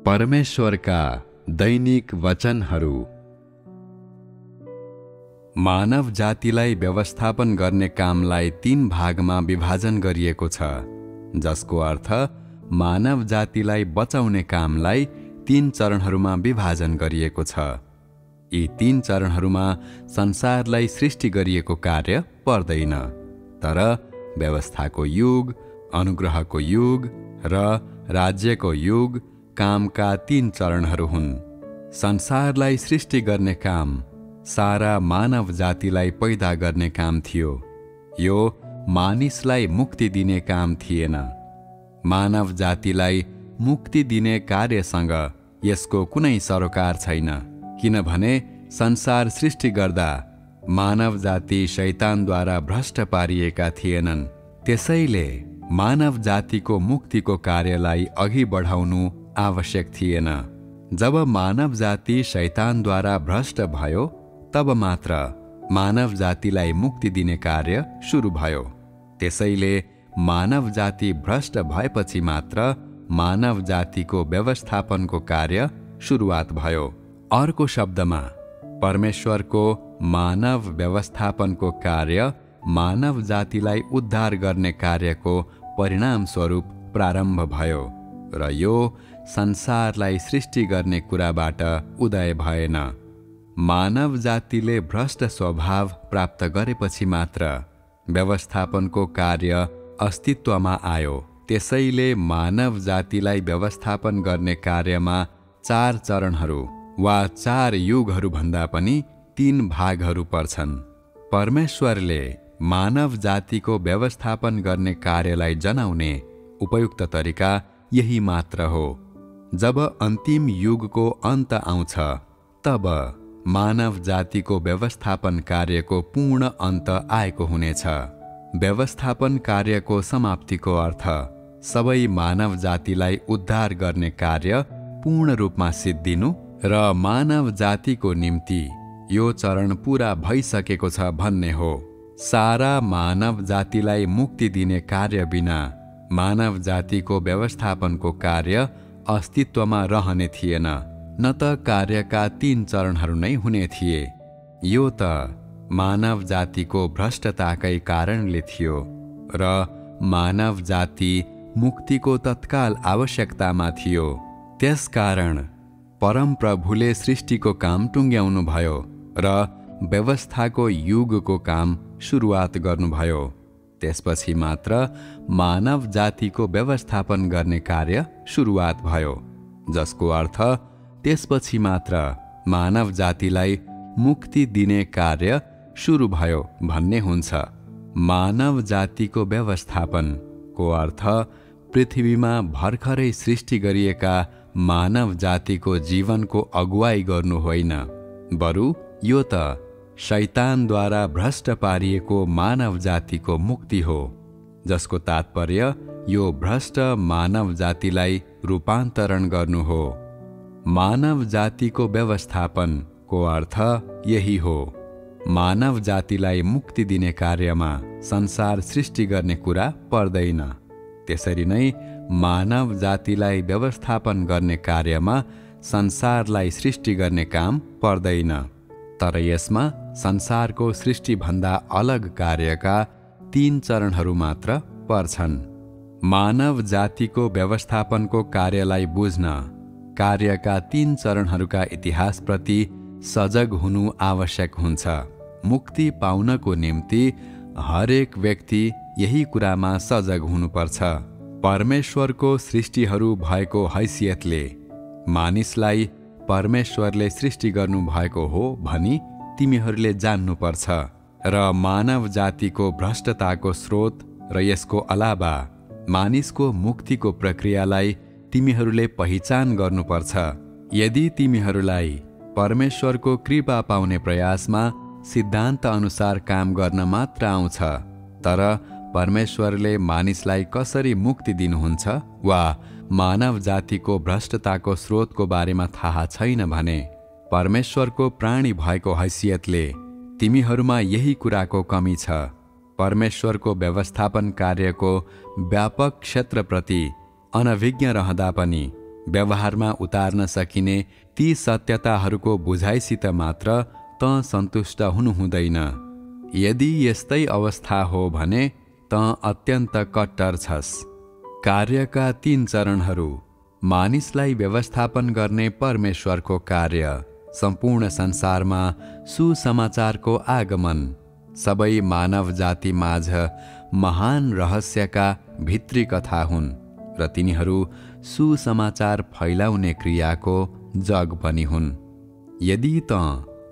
परमेश्वरका दैनिक वचनहरू। मानव जातिलाई व्यवस्थापन गर्ने कामलाई 3 भागमा विभाजन गरिएको छ, जसको अर्थ मानव जातिलाई बचाउने कामलाई 3 चरणहरूमा विभाजन गरिएको छ। यी 3 चरणहरूमा संसारलाई सृष्टि गरिएको कार्य पर्दैन, तर व्यवस्थाको युग, अनुग्रहको युग र राज्यको युग कामका 3 चरणहरू हुन्। संसारलाई सृष्टि गर्ने काम सारा मानव जातिलाई पैदा गर्ने काम थियो। यो मानिसलाई मुक्ति दिने काम थिएन। मानव जातिलाई मुक्ति दिने कार्यसँग यसको कुनै सरोकार छैन, किनभने संसार सृष्टि गर्दा मानव जाति शैतानद्वारा भ्रष्ट पारिएका थिएनन्। त्यसैले मानव जातिको मुक्तिको कार्यलाई अघि बढाउनु आवश्यक थिएन। जब मानव जाति शैतानद्वारा भ्रष्ट भयो, तब मात्र मानव जातिलाई मुक्ति दिने कार्य सुरु भयो। त्यसैले मानव जाति भ्रष्ट भएपछि मात्र मानव जातिको व्यवस्थापनको कार्य सुरुवात भयो। अर्को शब्दमा, परमेश्वरको मानव व्यवस्थापनको कार्य मानव जातिलाई उद्धार गर्ने कार्यको परिणाम स्वरूप प्रारम्भ भयो र यो संसारलाई सृष्टि गर्ने कुराबाट उदय भएन। मानव जातिले भ्रष्ट स्वभाव प्राप्त गरेपछि मात्र व्यवस्थापनको कार्य अस्तित्वमा आयो। त्यसैले मानव जातिलाई व्यवस्थापन गर्ने कार्यमा 4 चरणहरू वा 4 युगहरू भन्दा पनि 3 भागहरू पर्छन्। परमेश्वरले मानव जातिको व्यवस्थापन गर्ने कार्यलाई जनाउने उपयुक्त तरिका यही मात्र हो। जब अन्तिम युगको अन्त आउँछ, तब मानव जातिको व्यवस्थापन कार्यको पूर्ण अन्त आएको हुनेछ। व्यवस्थापन कार्यको समाप्तिको अर्थ सबै मानव जातिलाई उद्धार गर्ने कार्य पूर्ण रूपमा सिद्धिनु र मानव जातिको निम्ति यो चरण पूरा भइसकेको छ भन्ने हो। सारा मानव जातिलाई मुक्ति दिने कार्य बिना मानव जातिको व्यवस्थापनको कार्य अस्तित्वमा रहने थिएन, न त कार्यका 3 चरणहरू नै हुने थिए। यो त मानव जातिको भ्रष्टताकै कारणले थियो र मानव जाति मुक्तिको तत्काल आवश्यकतामा थियो। त्यसकारण परमप्रभुले सृष्टिको काम टुङ्ग्याउनु भयो र व्यवस्थाको युगको काम सुरुवात गर्नुभयो। त्यसपछि मात्र मानव जातिको व्यवस्थापन गर्ने कार्य सुरुवात भयो, जसको अर्थ त्यसपछि मात्र मानव जातिलाई मुक्ति दिने कार्य सुरु भयो भन्ने हुन्छ। मानव जातिको व्यवस्थापनको अर्थ पृथ्वीमा भर्खरै सृष्टि गरिएका मानव जातिको जीवनको अगुवाई गर्नु होइन, बरु यो त शैतानद्वारा भ्रष्ट पारिएको मानव जातिको मुक्ति हो, जसको तात्पर्य यो भ्रष्ट मानव जातिलाई रूपान्तरण गर्नु हो। मानव जातिको व्यवस्थापनको अर्थ यही हो। मानव जातिलाई मुक्ति दिने कार्यमा संसार सृष्टि गर्ने कुरा पर्दैन। त्यसरी नै मानव जातिलाई व्यवस्थापन गर्ने कार्यमा संसारलाई सृष्टि गर्ने काम पर्दैन, तर यसमा संसारको सृष्टिभन्दा अलग कार्यका 3 चरणहरू मात्र पर्छन्। मानव जातिको व्यवस्थापनको कार्यलाई बुझ्न कार्यका 3 चरणहरूका इतिहासप्रति सजग हुनु आवश्यक हुन्छ। मुक्ति पाउनको निम्ति हरेक व्यक्ति यही कुरामा सजग हुनुपर्छ। परमेश्वरको सृष्टिहरू भएको हैसियतले मानिसलाई परमेश्वरले सृष्टि गर्नु भएको हो भनी तिमीहरूले जान्नुपर्छ र मानव जातिको भ्रष्टताको स्रोत र यसको अलावा मानिसको मुक्तिको प्रक्रियालाई तिमीहरूले पहिचान गर्नुपर्छ। यदि तिमीहरूलाई परमेश्वरको कृपा पाउने प्रयासमा सिद्धान्त अनुसार काम गर्न मात्र आउँछ, तर परमेश्वरले मानिसलाई कसरी मुक्ति दिनुहुन्छ वा मानव जातिको भ्रष्टताको स्रोतको बारेमा थाहा छैन भने परमेश्वरको प्राणी भएको हैसियतले तिमीहरूमा यही कुराको कमी छ। परमेश्वरको व्यवस्थापन कार्यको व्यापक क्षेत्रप्रति अनभिज्ञ रहँदा पनि व्यवहारमा उतार्न सकिने ती सत्यताहरूको बुझाइसित मात्र त सन्तुष्ट हुनु हुँदैन। यदि यस्तै अवस्था हो भने त अत्यन्त कट्टर छस्। कार्यका 3 चरणहरू। मानिसलाई व्यवस्थापन गर्ने परमेश्वरको कार्य, सम्पूर्ण संसारमा सुसमाचारको आगमन, सबै मानव जाति माझ महान रहस्यका भित्री कथा हुन् र तिनीहरू सुसमाचार फैलाउने क्रियाको जग पनि हुन्। यदि त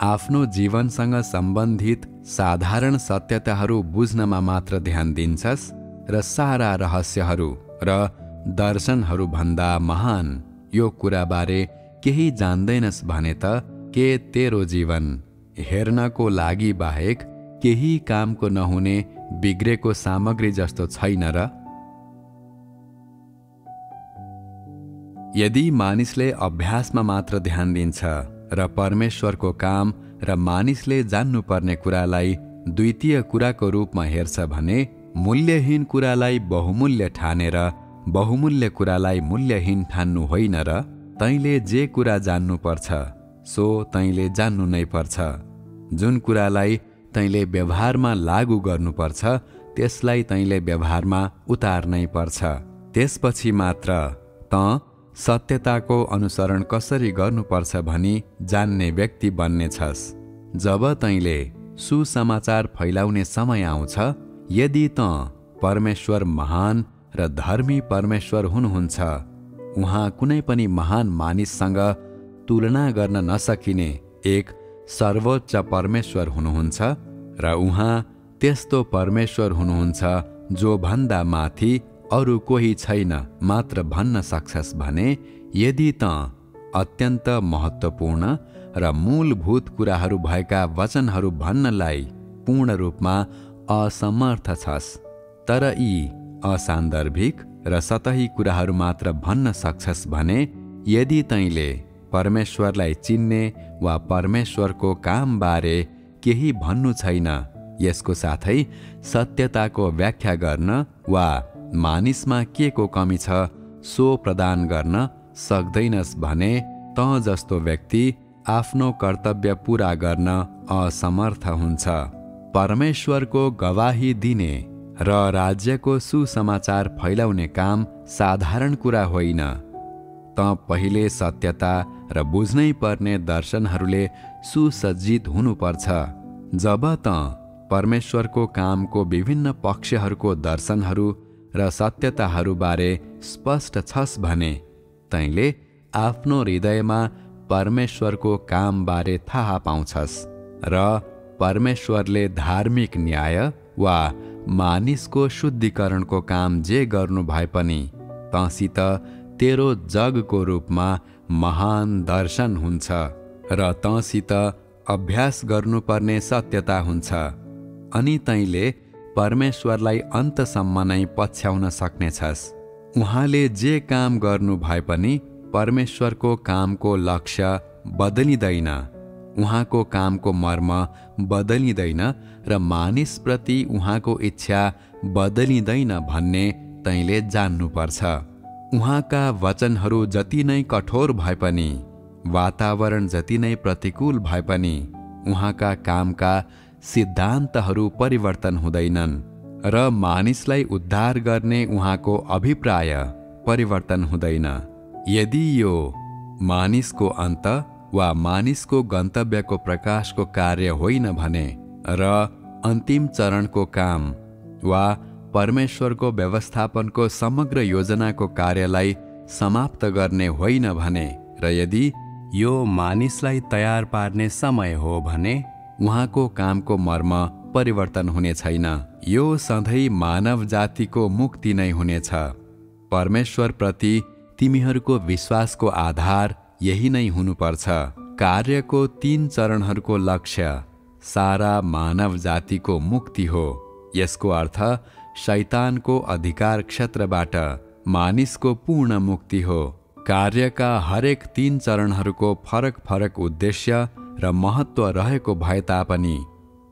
आफ्नो जीवनसँग सम्बन्धित साधारण सत्यताहरू बुझ्नमा मात्र ध्यान दिन्छस् र सारा रहस्यहरू र दर्शनहरू भन्दा महान यो कुराबारे केही जान्दैनस् भने त के तेरो जीवन हेर्नको लागि बाहेक केही कामको नहुने बिग्रेको सामग्री जस्तो छैन र? यदि मानिसले अभ्यासमा मात्र ध्यान दिन्छ र परमेश्वरको काम र मानिसले जान्नुपर्ने कुरालाई द्वितीय कुराको रूपमा हेर्छ भने मूल्यहीन कुरालाई बहुमूल्य ठानेर बहुमूल्य कुरालाई मूल्यहीन ठान्नु होइन र? तैँले जे कुरा जान्नुपर्छ सो तैँले जान्नु नै पर्छ। जुन कुरालाई तैँले व्यवहारमा लागू गर्नुपर्छ त्यसलाई तैँले व्यवहारमा उतार्नै पर्छ। त्यसपछि मात्र त सत्यताको अनुसरण कसरी गर्नुपर्छ भनी जान्ने व्यक्ति बन्नेछस्। जब तैँले सुसमाचार फैलाउने समय आउँछ, यदि त परमेश्वर महान र धर्मी परमेश्वर हुनुहुन्छ, उहाँ कुनै पनि महान मानिससँग तुलना गर्न नसकिने एक सर्वोच्च परमेश्वर हुनुहुन्छ र उहाँ त्यस्तो परमेश्वर हुनुहुन्छ जो भन्दा माथि अरू कोही छैन मात्र भन्न सक्छस् भने यदि त अत्यन्त महत्त्वपूर्ण र मूलभूत कुराहरू भएका वचनहरू भन्नलाई पूर्ण रूपमा असमर्थ छस्, तर यी असान्दर्भिक र सतही कुराहरू मात्र भन्न सक्छस् भने यदि तैँले परमेश्वरलाई चिन्ने वा परमेश्वरको कामबारे केही भन्नु छैन, यसको साथै सत्यताको व्याख्या गर्न वा मानिसमा के को कमी छ सो प्रदान गर्न सक्दैनस् भने त जस्तो व्यक्ति आफ्नो कर्तव्य पूरा गर्न असमर्थ हुन्छ। परमेश्वरको गवाही दिने र राज्यको सुसमाचार फैलाउने काम साधारण कुरा होइन। त पहिले सत्यता र बुझ्नै पर्ने दर्शनहरूले सुसज्जित हुनुपर्छ। जब त परमेश्वरको कामको विभिन्न पक्षहरूको दर्शनहरू र सत्यताहरूबारे स्पष्ट छस् भने तैँले आफ्नो हृदयमा परमेश्वरको कामबारे थाहा पाउँछस् र परमेश्वरले धार्मिक न्याय वा मानिसको शुद्धिकरणको काम जे गर्नु भए पनि तँसित तेरो जगको रूपमा महान दर्शन हुन्छ र तँसित अभ्यास गर्नुपर्ने सत्यता हुन्छ। अनि तैँले परमेश्वरलाई अन्तसम्म नै पछ्याउन सक्नेछस्। उहाँले जे काम गर्नु भए पनि परमेश्वरको कामको लक्ष्य बदलिँदैन, उहाँको कामको मर्म बदलिँदैन र मानिसप्रति उहाँको इच्छा बदलिँदैन भन्ने तैँले जान्नुपर्छ। उहाँका वचनहरू जति नै कठोर भए पनि, वातावरण जति नै प्रतिकूल भए पनि उहाँका कामका सिद्धान्तहरू परिवर्तन हुँदैनन् र मानिसलाई उद्धार गर्ने उहाँको अभिप्राय परिवर्तन हुँदैन। यदि यो मानिसको अन्त वा मानिसको गन्तव्यको प्रकाशको कार्य होइन भने र अन्तिम चरणको काम वा परमेश्वरको व्यवस्थापनको समग्र योजनाको कार्यलाई समाप्त गर्ने होइन भने र यदि यो मानिसलाई तयार पार्ने समय हो भने उहाँको कामको मर्म परिवर्तन हुने छैन। यो सधैँ मानव जातिको मुक्ति नै हुनेछ। परमेश्वरप्रति तिमीहरूको विश्वासको आधार यही नै हुनुपर्छ। कार्यको 3 चरणहरूको लक्ष्य सारा मानव जातिको मुक्ति हो। यसको अर्थ शैतानको अधिकार क्षेत्रबाट मानिसको पूर्ण मुक्ति हो। कार्यका हरेक 3 चरणहरूको फरक फरक उद्देश्य र महत्त्व रहेको भए तापनि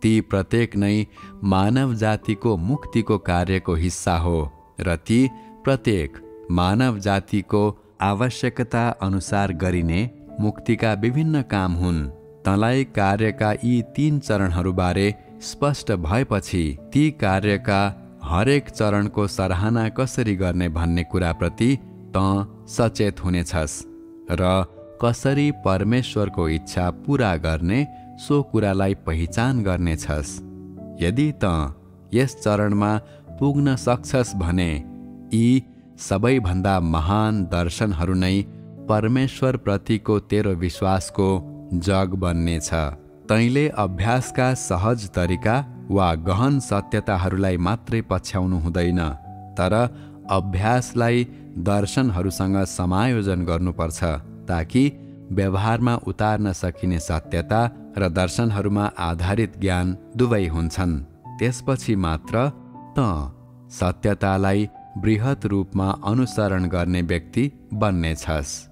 ती प्रत्येक नै मानव जातिको मुक्तिको कार्यको हिस्सा हो र ती प्रत्येक मानव जातिको आवश्यकता अनुसार गरिने मुक्तिका विभिन्न काम हुन्। तँलाई कार्यका यी 3 चरणहरूबारे स्पष्ट भएपछि ती कार्यका हरेक चरणको सराहना कसरी गर्ने भन्ने कुराप्रति तँ सचेत हुनेछस् र कसरी परमेश्वरको इच्छा पूरा गर्ने सो कुरालाई पहिचान गर्नेछस्। यदि तँ यस चरणमा पुग्न सक्छस् भने यी सबैभन्दा महान दर्शनहरू नै परमेश्वरप्रतिको तेरो विश्वासको जग बन्नेछ। तैँले अभ्यासका सहज तरिका वा गहन सत्यताहरूलाई मात्रै पछ्याउनु हुँदैन, तर अभ्यासलाई दर्शनहरूसँग समायोजन गर्नुपर्छ ताकि व्यवहारमा उतार्न सकिने सत्यता र दर्शनहरूमा आधारित ज्ञान दुवै हुन्छन्। त्यसपछि मात्र तँ सत्यतालाई बृहत रूपमा अनुसरण गर्ने व्यक्ति बन्नेछस्।